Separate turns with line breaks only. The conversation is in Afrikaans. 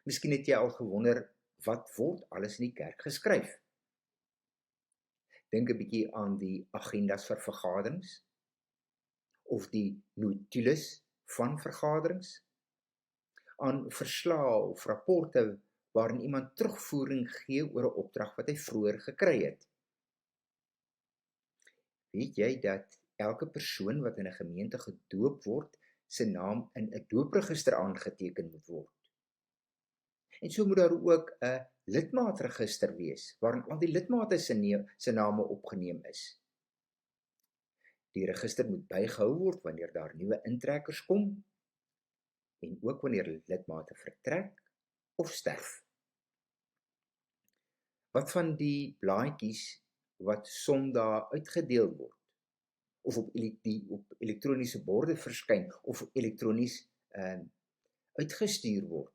Miskien het jy al gewonder, wat word alles in die kerk geskryf? Dink 'n bietjie aan die agendas vir vergaderings, of die notules van vergaderings, aan verslae of rapporte waarin iemand terugvoering gee oor 'n opdrag wat hy vroeër gekry het. Weet jy dat elke persoon wat in 'n gemeente gedoop word, se naam in 'n doopregister aangeteken moet word? En so moet daar ook 'n lidmaatregister wees, waarin al die lidmate se name opgeneem is. Die register moet bygehou word wanneer daar nuwe intrekkers kom, en ook wanneer lidmate vertrek of sterf. Wat van die blaadjies wat Sondae uitgedeel word, of op elektroniese borde verskyn, of elektronies uitgestuur word?